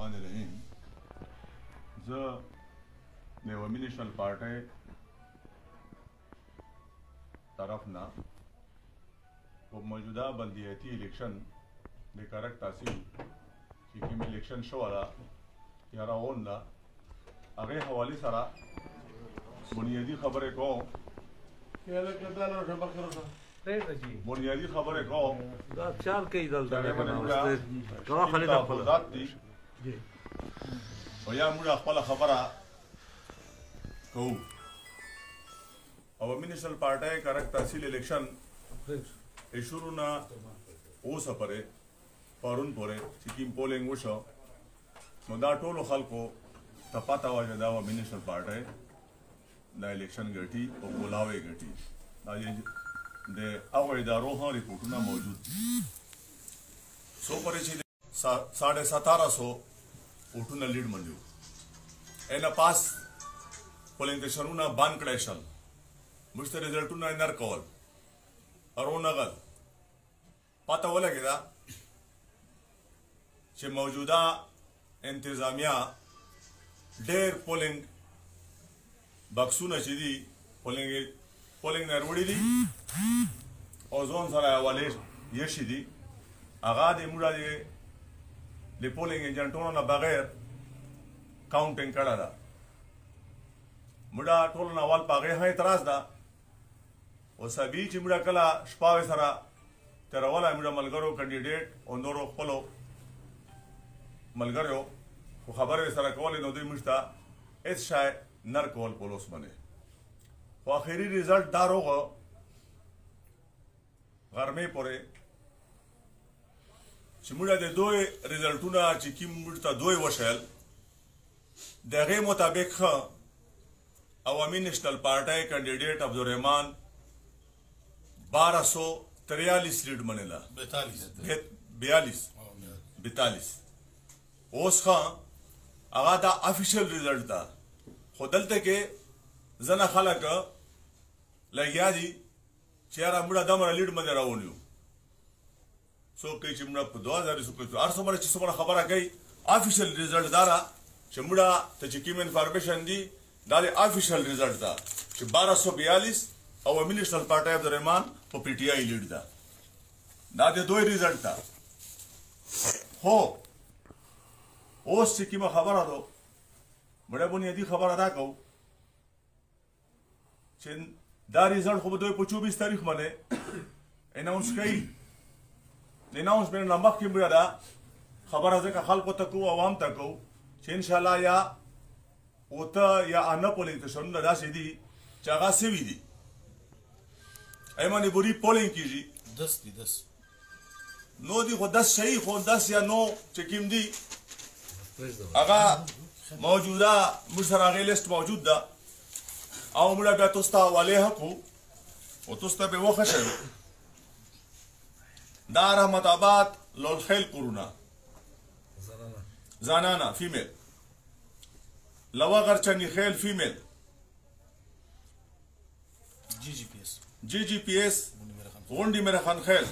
बिस्मिल्लाहिर्रहमानिर्रहीम ज नेवमी नेशनल पार्टी तरफना वो मौजूदा बल्दियाती इलेक्शन बेकारक तासील कि में इलेक्शन शो वाला यारा ओन ला आगे हवाले सारा बुनियादी खबर को बुनियादी खबर को चार कई दल वया मुझे अखबार खबरा को अवामी नेशनल पार्टी करक तहसील इलेक्शन शुरू ना ओ सपरे पारून पोरे सिक्किम पोलिंग वशो नोदा टोलो खलको तपाता वजदा अवामी नेशनल पार्टी दा इलेक्शन गठी और बुलावे गठी दे अवैधारो हाँ रिपोर्टना मौजूद सो परिचित 1750 उठून लीड मंजू एना पास पोलिंग स्टेशन ना बान कड़ेशन मुझसे रिजल्ट ना नर कॉल और वो नगल पता वो लगेगा कि मौजूदा इंतजामिया डेर पोलिंग बक्सू नशीदी पोलिंग नरवड़ी दी और जोन सारा वाले ये शीदी आगाद मुड़ा ले पोलिंग एजेंटों ना बगैर काउंटिंग करा दा मुड़ा टोल ना वाल पागे हैं इतराज दा और सभी चिमड़ा कला स्पावे सारा तेरा वाला मुड़ा मलगरो कैंडिडेट ओंदोरो खोलो मलगरो वो खबर है सारा कॉल इन उधर मुश्ता इस शाय नर कॉल पोलोस बने वो आखिरी रिजल्ट दार होगा घर में पड़े चिमुड़ा दे दो रिजल्टुना चिकी मुड़ता दो वशल दगे मुताबिक अवामी नेशनल पार्टी कैंडिडेट अब्दुल रहमान 1243 लीड मनेला 42 ओस खां आगादा ऑफिशियल रिजल्ट था खुदलते के जना खालक लग्या जी चेहरा मुड़ा दमरा लीड मने रावनियो सो कई चिमड़ा 2000 सुको 800 मरे 600 मरा खबर आ गई ऑफिशियल रिजल्ट दारा चिमड़ा ते चिकी में इंफॉर्मेशन दी दाले ऑफिशियल रिजल्ट था कि 1242 अवामी नेशनल पार्टी अब्दुल रहमान वो पीटीआई लीड था दादे दो ही रिजल्ट था हो ओस चिकी में खबर आ दो बड़े बुनियादी खबर अदा कहो चिन दा रिजल्ट को 24 तारीख मने अनाउंस कई अनाउंसमेंट नमक की बुरा खबर है का खाल को तको आवाम तको इंशाल्लाह या ओता या अन्ना पोलिंग तो सुन लगा सीधी जगह से भी दी ऐमानी बुरी पोलिंग की जी 10 नो दी को 10 सही को 10 या 9 चेकिम दी अगा मौजूदा मुसरा के लिस्ट मौजूद दा आओ मुड़ा बेतुस्ता वाले हकू वो तुस्ता पे वो खशर दार अहमदाबाद लोलखेल कुरुना जानाना फीमेल लवागर चनी खेल फीमेल जीजीपीएस गोंडी मेरा खान खेल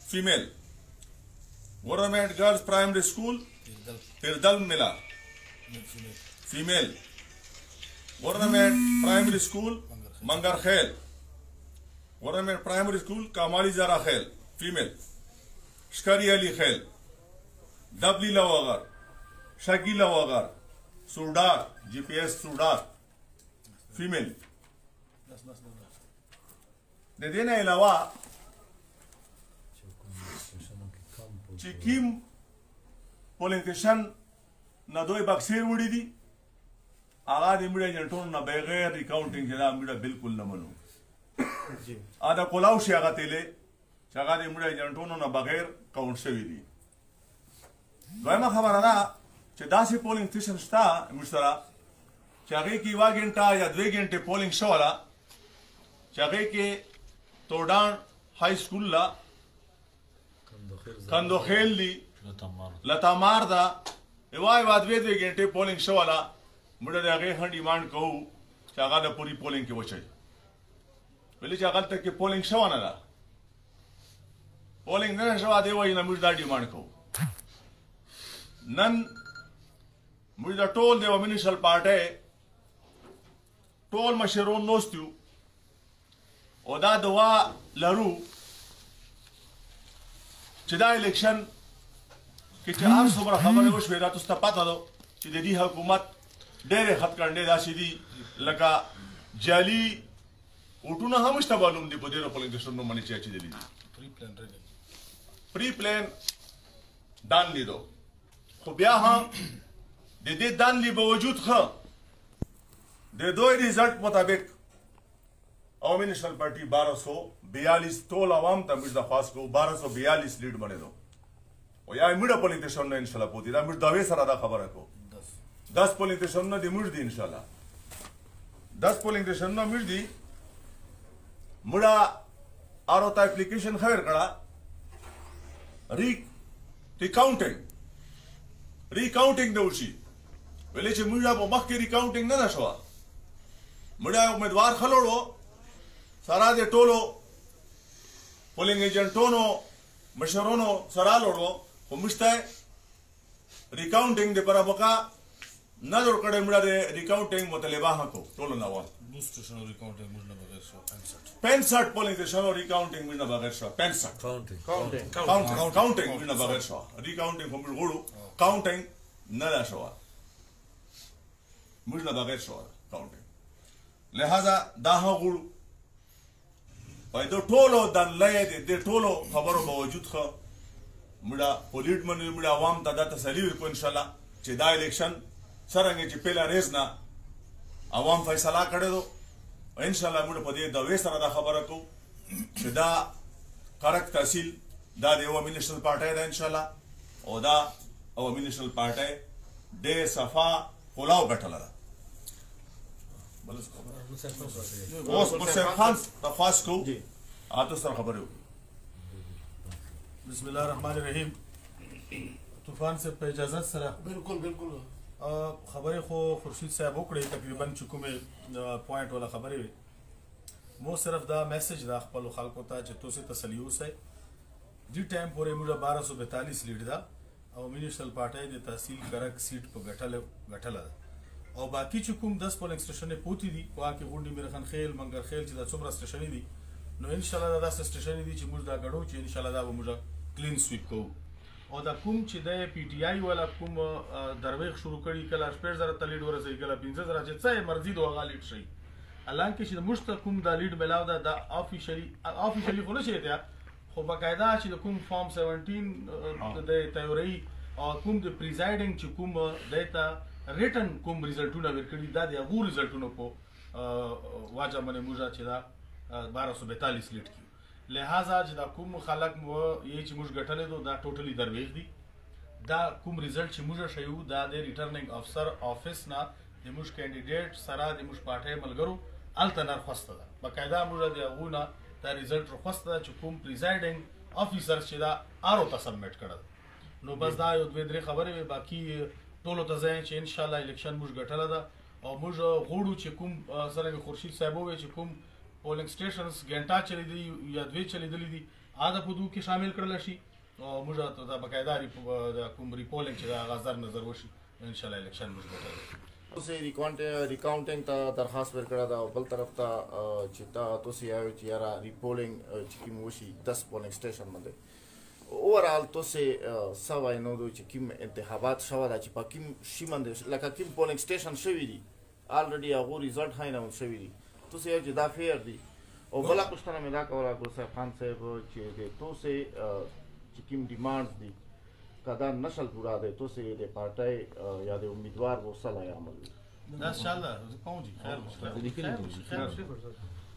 female government girls primary school तिरदल मिला फीमेल गवर्नमेंट प्राइमरी स्कूल मंगर खेल गवर्नमेंट प्राइमरी स्कूल कामाली जरा खेल फीमेल शकारी अली खेल डबली लवागर शकी लवागर सुरडार जीपीएस सुरडार फीमेल दे देने अलावा चिकिम पोलिंग स्टेशन न दो बक्सेर उड़ी दी आगाद इमड़े जंटों न बगैर रिकाउंटिंग जरा इमड़ा बिल्कुल न मनो आधा कोलाउ से आगा तेले चागाद इमड़े जंटों न बगैर काउंट से भी दी गोयमा खबर आना दासी पोलिंग स्टेशन स्टा मुश्तरा चागे की 1 घंटा या 2 घंटे पोलिंग शो वाला चागे के तोडान हाई स्कूल ला कंदो खेल ली लता मार दा एवाय बाद 2 घंटे पोलिंग शो वाला मुड़े आगे हं डिमांड कहू चागा दा पूरी पोलिंग के वचई पहले चागा तक के पोलिंग शो वाला ला पोलिंग न शो आदे वही न मुर्दा डिमांड कहू नन موږ د ټول د منیشل پارټي ټول مشرون نوستیو او دا دوا لرو چې دا الیکشن کې چې هر څومره خبرې وشوې دا تاسو ته پته ده چې د دې حکومت ډېرې خط کړنې داسې دي لکه جعلي وټونه هم شته معلوم دي په ډېرو پولیټیشنونو باندې چې اچېدلي دي پری پلان دان لیدو خو بیا هم د دې دانلي باوجود ښه د دوی ریزلټ مطابق عوامي نیشنل پارټي 1242 ټول عوام ته موږ درخواست کوو 1242 لیډ بنېدو او یا موږ پولیټیشن نه انشاءالله پوتې دا موږ دعوې سره دا خبره کوو 10 پولیټیشن نه دي موږ دي انشاءالله 10 پولیټیشن نه موږ دي موږ آرو ته اپلیکیشن خبر کړه ریکاونټینګ د وشي ولې چې موږ په مخکې ریکاونټینګ نه شوه موږ امیدوار خلوړو سره د ټولو پولینګ ایجنټونو مشرونو سره لوړو خو موږ ته ریکاونټینګ د پر موقع نه جوړ کړی موږ د ریکاونټینګ مطالبه هکو ټولو نه وه 65 پولینګ سټیشنو ریکاونټینګ موږ نه بغیر شو 65 کاونټینګ موږ نه بغیر شو ریکاونټینګ هم وړو کاونټینګ نه دا شو موږ نه بغیر شو کاونټینګ لہذا دا غوړو په دې ټولو د لې د ټولو خبرو باوجود خو موږ پولیټ منو موږ عوام ته دا تسلی ورکو ان شاء الله چې دا الیکشن څنګه چې پیلا ریز نه عوام فیصله کړي دو ان شاء الله موږ په دې دوی سره دا خبره کوو چې دا کارک تحصیل دا د عوامي نیشنل پارټي ده ان شاء الله او دا عوامي نیشنل پارټي د صفا کولاو غټل ده اوس مسلم خان تخواست کو آتو سره خبرې وکړو بسم الله الرحمن الرحیم طوفان سے په اجازت سره بالکل خبرې خو خورشید صاحب وکړې تقریبا چې کومې پوینټ ولا خبرې وي مو صرف دا میسج دا خپل خلکو ته چې تاسو تسلی اوسئ دې ټایم پورې موږ 1242 لیډ دا او منیشنل پارټي د تحصیل کرک سیټ په غټله او باقی چې کوم 10 پولینګ سټیشن پوتی دي واکه غونډي میرخان خیل منګر خیل چې دا څومره سټیشن دي نو ان شاء الله دا سټیشن دي چې موږ دا غړو چې ان شاء الله دا موږ کلین سویپ کوو او دا کوم چې د پی ټی آی ولا کوم درویغ شروع کړي کله 15000 تلیډ ورسې کله 15000 چې څه مرضی دوه غالټ شي الانکه چې مشت کوم دا لیډ ملاو دا افیشلی خو نشي ته خو باقاعده چې کوم فارم 17 د تیوري او کوم د پریزایډینګ چې کوم دایته ریټن کوم ریزلټونه ورکړي دا د هغو ریزلټونو په واجب باندې موږ چې دا 1242 لیټ کیو لہذا چې دا کوم خلک مو یې چې موږ غټلې دا ټوټلی درویغ دي دا کوم ریزلټ چې موږ شیو دا د ریټرنینګ افسر افیس نه د موږ کینډیډیټ سره د موږ پارټي ملګرو التنر خوسته ده باقاعده موږ د هغو نه دا ریزلټ خوسته چې کوم پریزایډینګ افیسر چې دا آرو ته سبمیټ کړل نو بس دا یو دوه درې خبرې باقي ټولو ته ځای چې ان شاء الله الیکشن موږ غټله ده او موږ غوړو چې کوم سره خورشید صاحب وې چې کوم پولینګ سټیشنز ګنټا چلی دي یا دوی چلی دي اده په دوه کې شامل کړل شي او موږ ته باقاعده کوم ریپولینګ چې دا غزر نظر وشي ان شاء الله الیکشن موږ غټله اوسې ریکاونټینګ ته درخواست ورکړه دا بل طرف ته چې تاسو یو چې یاره ریپولینګ چې کوم وشي 10 پولینګ سټیشن باندې اوورال تاسو سوای نو دوی چې کوم انتخابات شوه دا چې په کوم شي باندې لکه کوم پولینګ سټیشن شوی دي الریډي هغه ریزلټ هاي نه شوی دي تاسو یو چې دا فیر دي او بل پښتنه مې دا کوله ګل صاحب خان صاحب چې تاسو چې کوم ډیمانډز دي کدا نشل پورا ده تاسو د پارټي یا د امیدوار وسله عمل دا ان شاء الله کوم دي خیر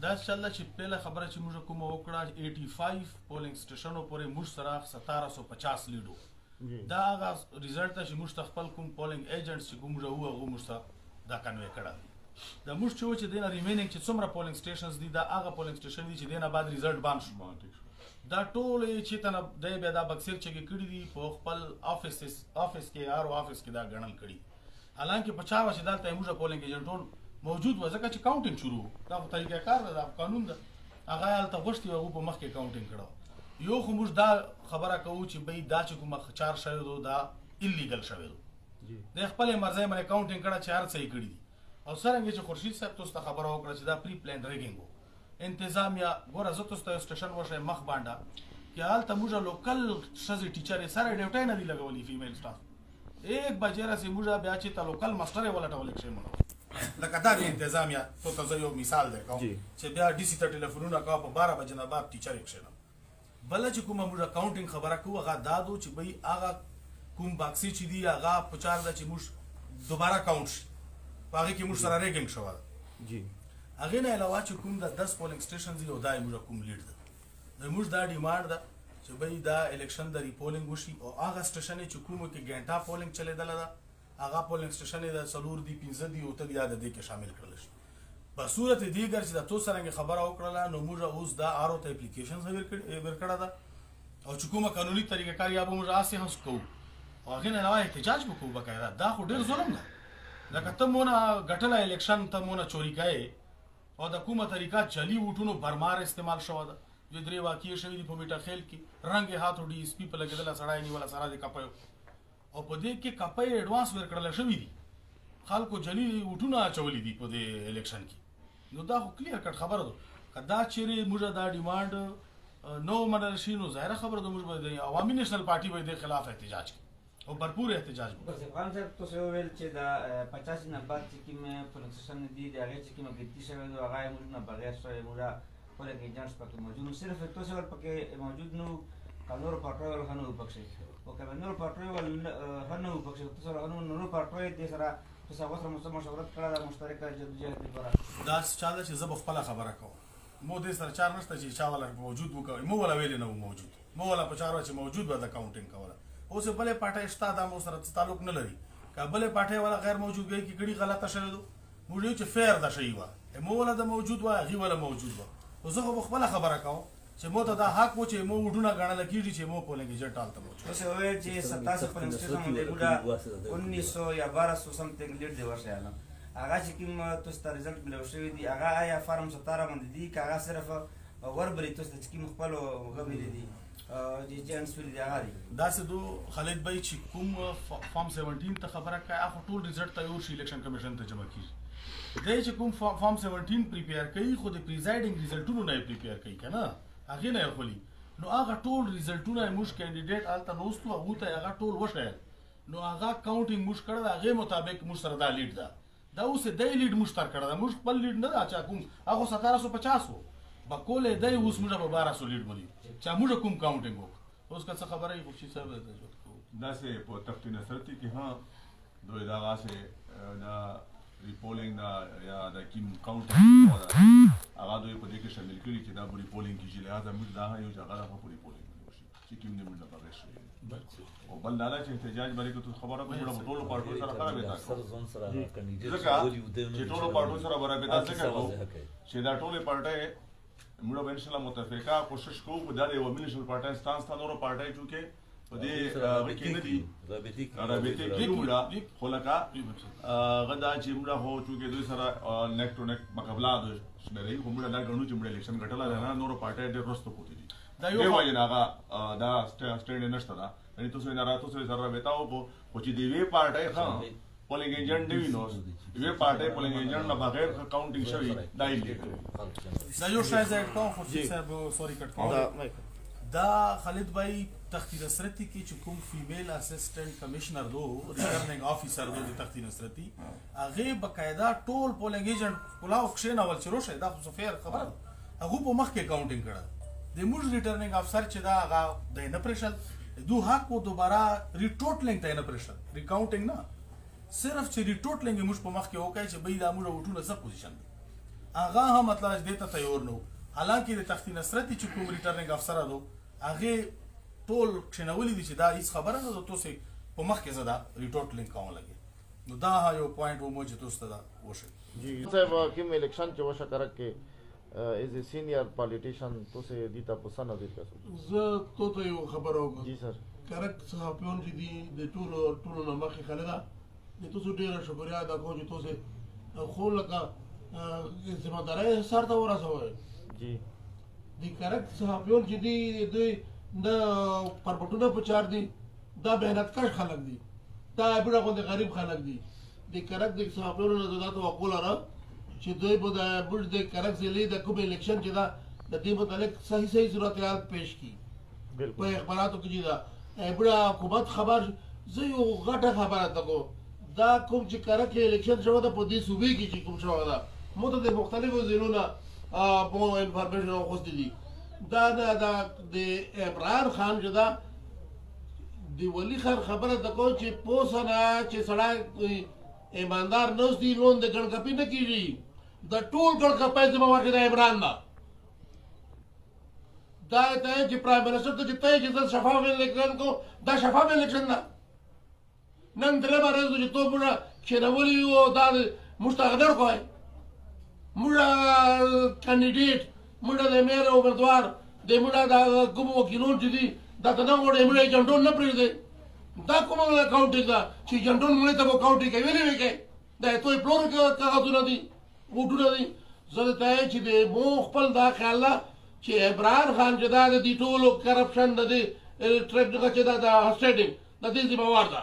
دا ان شاء الله چې پهله خبره چې موږ کوم وکړه 85 پولینګ سټیشنو پورې موږ سره 1750 لیډو دا هغه ریزلټ چې موږ خپل کوم پولینګ ایجنټس چې کوم راو هغه موږ دا کنوي کړه دا موږ چې دینه ریمینینګ چې څومره پولینګ سټیشنز دي دا هغه پولینګ سټیشن دي چې دینه بعد ریزلټ باندې شو دا ټول چې تنه د بیا دا بکسر چې کړی دي په خپل افیس کې آر افیس کې دا غنل کړی حالانکه په چا چې دلته موږ پولینګ ایجنټون موجود و ځکه چې کاونټینګ شروع دا په طریقه کار دا قانون ده هغه الته غوښتي هغه په مخ کې کاونټینګ کړو یو خو موږ دا خبره کوو چې به دا چې کوم خچار شوی دا الیګل شوی د خپل مرزه باندې کاونټینګ کړه چې هر څه یې کړی دي او څرنګه چې خورشید صاحب تاسو ته خبره وکړه چې دا پری پلان ریګینګ وو انتظامیه ګوره زه تاسو ته سټیشن وشه مخ باندې कि हाल तमुजा लोकल शज़ टीचर सारे ड्यूटी न दी लगवली फीमेल स्टाफ एक बजेरा से मुजा ब्याचे ता लोकल मास्टर वाला टवल के मनो लकदा के इंतजामिया तो तजयो मिसाल दे कहूं че ब्या डीसी ता टेलीफोन का 12 बजे ना बाद टीचर एक शेना बल چې کومه मुजा काउंटिंग खबره को هغه دادو چې بھئی هغه کوم باکسی چې دی هغه پچار د چې موږ دوباره کاونټ شي هغه کې موږ سره ریګینګ شو جی هغه نه علاوه چې کوم د 10 پولینګ سټیشن دی او دای موږ کوم لیډ ده زموږ دا ډیمانډ ده چې بھئی دا الیکشن د ریپولینګ وشي او هغه سټیشن چې کومه کې ګنټا پولینګ چلیدل ده هغه پولینګ سټیشن د سلور دی 15 دی او ته یاد ده کې شامل کړل شي په صورت دیګر چې تاسو سره خبره وکړه نو موږ اوس دا آر او ته اپلیکیشن ورکړه ده او چې کومه قانوني طریقه کار یا به موږ اسې هم کوو او هغه نه نوای احتجاج وکړو بقاعده دا خو ډیر ظلم ده لکه ته مونږه غټله الیکشن ته مونږه چوری کای او د کومه طریقه چلی وټونو برمار استعمال شو ده جو درې واقعي شوی دی په میټا خیل کې رنگ هاتو ډي اس پی په لګیدل سړای نیول سره د کپایو او په دې کې کپای ایڈوانس ورکړل شوی دی خلکو جلی وټونه چولې دي په دې الیکشن کې نو دا خو کلیر کټ خبره ده کدا چیرې موږ دا ډیماند نو منل شي نو ظاهر خبره ده موږ به عوامي نېشنل پارټي به د خلاف احتجاج کوي او भरपूर احتجاج وکړي افغان صاحب تاسو ویل چې دا 50 نه بعد چې کومه پروسیسن دي د هغه چې کومه غلطي شوی دا هغه موږ نه بغیر شوی موږ په کې جانس پکې موجود صرف تاسو ور پکې موجود نو قانون پټول خنو پکې او کله نور پټول خنو پکې تاسو راغلو نور پټول دې سره تاسو هغه سره مشورت کړه د مشترکه جدوجہد لپاره دا چاله چې زب خپل خبره کوم مو دې سره چار نشته چې چا ولا موجود وکوي مو ولا ویل نه موجود مو ولا په چارو چې موجود و د کاونټینګ کوله اوس بلې پټه شتا د مو سره تعلق نه لري کابل پټه ولا غیر موجود گئی کی کړي غلطه شوه مو دې چې فیر د شي و مو ولا د موجود و غي ولا موجود و او زه خپل خبره کوم چې مو ته دا حق و چې مو وډونه غاڼه لکېږي چې مو پولنګ جټ ټالته مو اوس وایي چې 27 په انسټیټیوشن باندې ګوډا 1900 یا 1200 سمثینګ لیډ دی ورشه اعلان هغه چې کوم تاسو ته رزلټ ملو شوی دی هغه آیا فارم 17 باندې دی که هغه صرف وربري تاسو ته کوم خپل غوړي دي د جنس ویل دی هغه دا څه دو خالد بھائی چې کوم فارم 17 ته خبره کوي هغه ټول رزلټ ته یو الیکشن کمیشن ته جمع کیږي دای چې کوم فارم 17 پریپیر کوي خو د پریزایډینګ رزلټونو نه پریپیر کوي کنه هغه نه خولي نو هغه ټول رزلټونه موږ کینډیډیټ الته نوستو هغه ته هغه ټول وشه نو هغه کاونټینګ موږ کړل هغه مطابق موږ سره دا لیډ دا اوس د لیډ موږ تر کړل موږ خپل لیډ نه دا چا کوم هغه 1750 وو بکول دای اوس موږ په 1200 لیډ ملي چا موږ کوم کاونټینګ وکړو اوس که څه خبره یې خوشي صاحب دا سه په تفتین سرتی کې ها دوی دا غاسه دا ریپولینګ دا یا د کیم کاونټینګ هغه دوی په دې کې شامل کړي چې دا ریپولینګ کې لہذا موږ دا یو ځای غواړو ریپولینګ وشي چې کوم نه موږ پاره شي او بل دا چې احتجاج باندې کوم خبره کوم ټول پارټو سره خبره وتا سر زون سره کینډیډیټ چې ټول پارټو سره برابر تاسو کوو چې دا ټول پارټي موږ به ان شاء الله متفقه کوشش کوو په دغه یو مليشل پارټي ستانس ته نور پارټي چې په دې کې نه دي رابطه کې موږ خلکا غدا چې موږ هو چې دوی سره نیک ټو نیک مقابله ده شمېرې کومه دا غنو چې موږ الیکشن غټلا نه نور پارټي ډېر رستو کوي دي دا یو وایي نه دا سټینډ نشته دا अनि تاسو نه راته سره وتاو په چې دی وی پارټي ها پولینګ ایجنټ دی نو وی پارټي پولینګ ایجنټ نه بغیر کاونټینګ شوی دا یې دا یو شای زه کوم خو چې سوري کټ کوم دا خالد بھائی تختی نصرتی کی چې کوم فیمیل اسسټنټ کمشنر دو ریټرننګ افیسر دو د تختی نصرتی هغه بقاعده ټول پولینګ ایجنټ کلاو خښنه ول چې روشه دا خو فیر خبره هغه په مخ کې کاونټینګ کړه د موږ ریټرننګ افسر چې دا هغه د نه پرشل دو حق کو دوباره ریټوټلینګ ته نه پرشل ریکاونټینګ نه صرف چې ریټوټلینګ موږ په مخ کې وکړي چې بې دا موږ وټونه څه پوزیشن دي هغه هم مطلب دې ته تیار نو حالانکه د تختی نصرتی چې کوم ریټرننګ افسر دو هغه ټول کښنولې دي چې دا هیڅ خبره نه ده تاسو په مخ کې زدا ریټوټ لینک کوم لګي نو دا یو پوینټ و مو چې تاسو ته وشه جی صاحب کوم الیکشن چې وشه کرک کې ایز ا سینیئر پالیټیشن تاسو دیتا پسند دي تاسو زه ته یو خبر وکم جی سر کرک صحافیون چې دي د ټولو نه مخې خلدا د تاسو ډیره شکریا ادا کوم چې تاسو خو لکه ذمہ داري سره تا ورسوي جی د کرک صحافیون چې دي دوی د پرپټونه په چار دي دا مهنت کش خلک دي دا بڑا غونډه غریب خلک دي د کرک د صحابانو نه دا توقع لرم چې دوی به د بوج د کرک ضلع د کوم الیکشن چې دا د دې متعلق صحیح صورتحال پیش کړي په اخباراتو کې دا بڑا حکومت خبر زه یو غټه خبره ته کوم دا کوم چې کرک الیکشن شوی دا په دې صوبې کې چې کوم شوی دا مو ته د مختلفو ضلعو نه مو انفارمیشن واخیستې دي دا د عمران خان چې دا د ولی خان خبره د کو چې پوسنه چې سړی ایماندار نوستی لون د ګڼکپي نه کیږي د ټول ګڼکپي ذمہوار د عمران دا ته چې پرایم منسٹر ته چې ته چې شفاف الیکشن کو دا شفاف الیکشن دا نن درې بارے چې تو موږ کښېنولي یو دا مستقدر کوی موږ کاندیډیټ موږ د میر امیدوار د موږ د کوم وکیلون چې دي دا ته نه غواړي موږ ایجنټون نه پرېږدي دا کومه اکاونټینګ ده چې ایجنټون موږ ته اکاونټینګ کوي ویلې وکړي دا توی پلور کاغذونه دي ووټونه دي زه ته وایم چې د مو خپل دا خیال ده چې عمران خان چې دا د دې ټولو کرپشن د دې ټریډ چې دا د هسټیډینګ د دې ذمہوار ده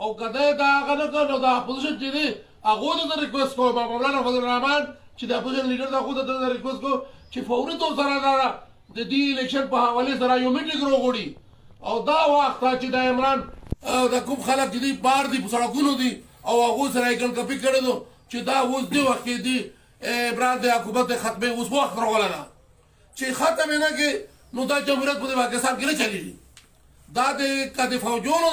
او کده دا هغه نه کړ نو دا اپوزیشن چې دی هغو ته ریکویسټ کوم مولانا فضل الرحمن چې د اپوزیشن لیډر دا خو ته ریکویسټ کوم چې فوري طور سره دا د دې الیکشن په حواله سره یو میټینګ وروغوړي او دا وخت چې د عمران د کوم خلک چې دي بار دي په سړکونو دي او هغو سره یې ګڼکپي کړی نو چې دا اوس دې وخت کې دي عمران د حکومت د ختمې اوس وخت راغلی ده چې ختم یې نه کړي نو دا جمهوریت په پاکستان کې نه چلېږي دا د که د فوجونو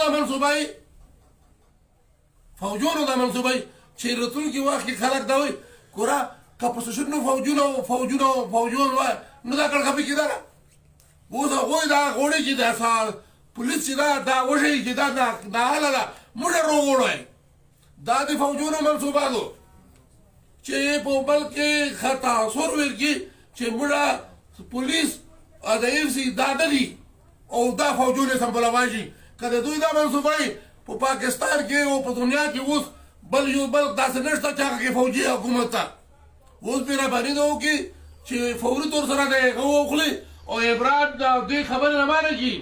د منصوبه چې راتلونکي وخت کې خلک دا وایي ګوره که په سشنو فوجونه وایي نو دا ګڼکپي کېده نه اوس هغوی دا غواړي چې دا پولیس چې دا وښیي چې دا ناحاله ده موږ یې راوغواړئ دا د فوجونو منصوبه ده چې په بل کې ښه تاثر وکړي چې موږ پولیس د اف سي دا نه دي او دا فوجونه سمبولوای شي که د دوی دا منصوبه وي په پاکستان کې او په دنیا کې اوس بل داسې نشته چې هغه کې فوجي حکومت ته اوس مهرباني ده وکړي چې فوري طور سره د هغه واخلي او عمران د دې خبرې نه منع کړي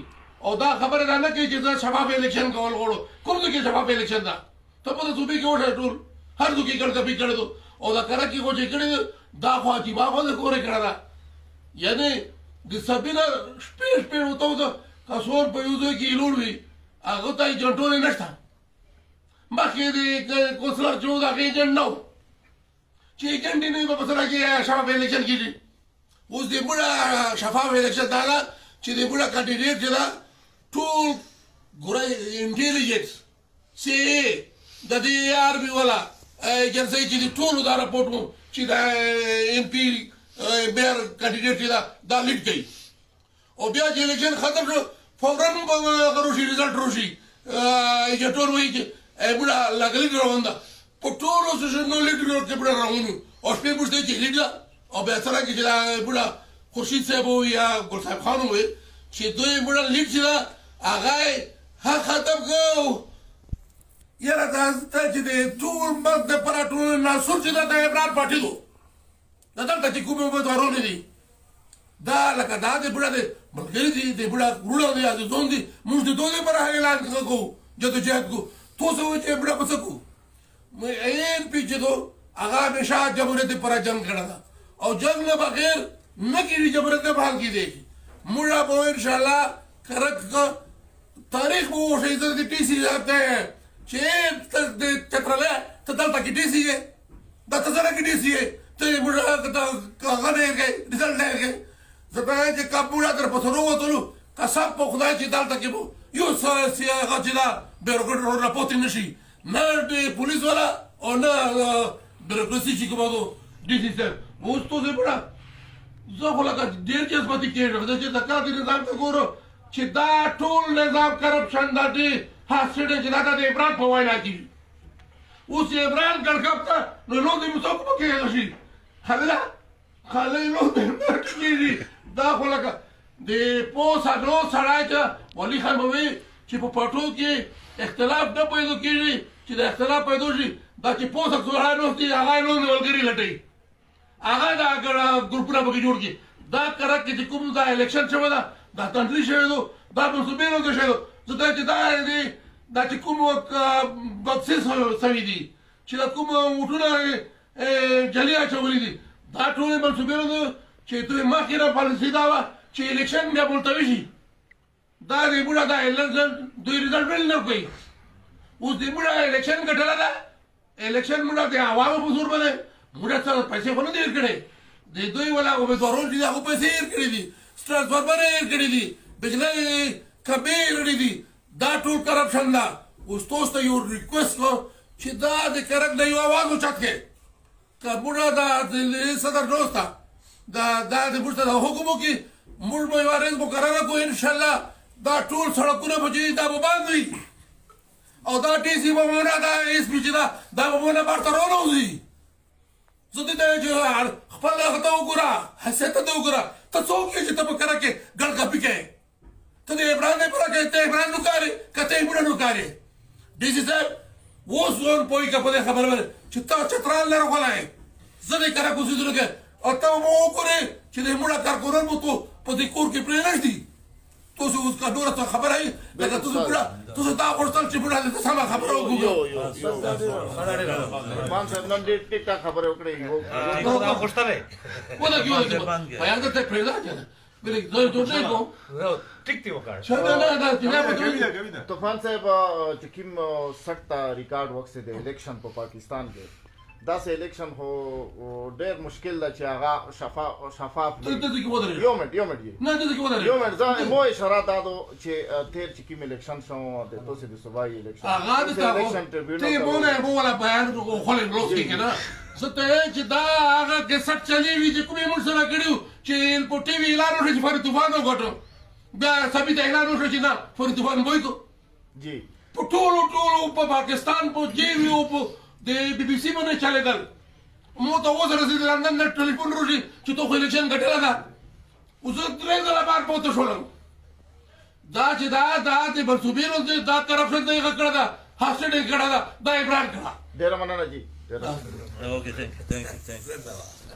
او دا خبره دا نه کوي چې زه شفاف الیکشن کول غواړم کوم ځای کې شفاف الیکشن ده ته په دې صوبې کې وښیه ټول هر ځای کې ګڼکپي کړی ده او دا کرک کې چې کړی ده دا خو عجیبه خو د کورې کړی ده یعنې د سبینه شپې ورته وته کسور په یو ځای کې لوړ وي هغه ته ایجنټونه نشته مخکې د کوسلر چې و د هغې ایجنټ نه و چې ایجنټ یې نه وي په سره کې شفاف الیکشن کېږي اوس د موږ شفاف الیکشن دا ده چې د موږ کانډیډیټ چې ده ټول ګوره انټیلیجنس سی اے د دې آر بي والا ایجنسۍ چې د ټولو دا راپورټ و چې د ایم پي میر کانډیډیټ چې ده دا لیډ کوي او بیا چې الیکشن ختم شو فورا هغه روشي ریزلټ روشي ایجنټور وایي چې موږ لږ لیډ روان ده په ټولو سیشنونو لیډ کې موږ روان یو او شپې موږ ته چې لیډ ده او بیا سره کې چې موږ خورشید صاحب وي یا ګل صاحب خان وي چې دوی موږ لیډ چې ده هغه یې ختم کړو یاره دا چې د ټول ملک دپاره ټول ناصر چې ده د عمران پارټي دو دا دلته چې کوم امیدوارونه دي دا لکه دا د بوډا د ملګري دي د بوډا وروڼه دي یا د زوم دي موږ د دوی لپاره اعلان کوو جدوجہد کوو تو څه وایي چې بوډا به څه کوو این پي چې دو هغه همیشه جمهوریت لپاره جنګ کړی ده او جنګ نه بغیر نه کېږي جمهوریت نه بحال کېدی شي موږ به انشاءالله کرک تاریخ به وښیي زه د ټي سي ته چې ته چترلی ته دلته کې ټي سي یې دا ته سره کې ټي سي یې ته موږ هغه نه یې کوې رزلټ نه یې کوې زه ته وایم چې که موږ در پسې راووتلو قسم په خدای چې دلته کې به یو هغه چې دا بیروکرټ راپورټ نه شي نه د پولیس والا او نه بیروکراسي چې کومه ده ډي سي صاحب اوس تو زه بوډا زه خو لکه ډېر جذباتي کېږم زه چې د کار د نظام ته ګورم چې دا ټول نظام کرپشن دا د هسټیډینګ چې دا د عمران په وینا کېږي اوس عمران ګڼکپ ته نو لون د مسو په کې هغه شي خالی لون د کېږي دا خو لکه د پوسانو سړی ته ولي خان به وایي چې په پټو کې اختلاف نه پیدا کېږي چې د اختلاف پیدا شي دا چې پوسه سړی نوستي هغه لون د ملګري لټوي هغه دا ګروپونه پکې جوړ کړي دا کرک کې چې کوم دا الیکشن شوی ده دا تنظیم شوی ده دا منصوبې راوړل شوی ده زه ته چې دا د دا چې کوم بکسې سوي دي چې دا کوم موټونه جلي اچولي دي دا ټول منصوبې ده چې دوی مخکې نه پالیسي دا وه چې الیکشن بیا ملتوي شي دا د بوډا دا دوی ریزلټ ولې نه کوي اوس د بوډا الیکشن ګټله ده الیکشن بوډا د عوامو په زور باندې بوډا څه پیسې خو نه دي هېر کړی د دوی والا امیدواران چې دي هغو پیسې هېر کړي دي ټرانسفارمر هېر کړي دي بجلۍ کمبې هېر کړي دي دا ټول کرپشن ده اوس تاسو ته یو ریکویسټ کوم چې دا د کرک د یو اواز اوچت کړي که بوډا دا د صدر دوست دا د موږ ته د حکم وکړي موږ به یوه ورځ مقرره کړو انشاءالله دا ټول سړکونه به چې دا به بند وي او دا ټي سي به مونه دا ایس پي چې دا به مونه بهر ته رانوځي زه دې ته چې خپل هغه ته وګوره حیثیت ته وګوره ته څوک یې چې ته په کره کې ګړ کپي کوې ته د عمران نه پوره کوې ته عمران نوکارې که ته یې مړه نوکارې ډي سي صاحب اوس ځوان پوهېږه په دې خبره باندې چې ته چترال نه راغلی زه دې کره اوسېدلو کې او ته به وګورې چې د مړه کارکونان به تو په دې کور کې پرېنږدي تاسو اوس که نوره څه خبره یې لکه تاسو دا غوښتل چې مړه دې سمه خبره وکړو مان صاحب نن ډېر ټیک ټاک خبرې وکړې ولګي بیان درته پرېږده کنه زه ټوټې کوم ټیک دی وکړ طوفان صاحب چې کوم سخت ریکارډ وخت د الیکشن په پاکستان کې داسې الیکشن خو ډېر مشکل ده چې هغه شفاف یو منټ یو منټ یو منټ زه مو اشاره دا دو چې تیر چې کوم الیکشن شو د تاسو د صوبایي الیکشن هغه د الیکشن ټریبیونل مو ولا بیان خلک لوستي کنه زه ته چې دا هغه کیسټ چلی وی چې کومې موږ سره کړیو چې په ټي وی اعلان وشو چې فرید طوفان وګټو بیا ثابت اعلان وشو چې نه فرید طوفان وای کو جی په ټولو په پاکستان په جی وی په د بي بي سي باندې چلېدل مو ته اوس رسېدل لندن نه ټلیفون روشي چې تو خو الیکشن ګټله ده اوس 3 ځله بار پوته شولم دا چې دا د منصوبینو دا کرپشن ته یې کړه ده هاسټډ یې کړه ده دا عمران کړه ډېره مننه جی اوکې ثانک یو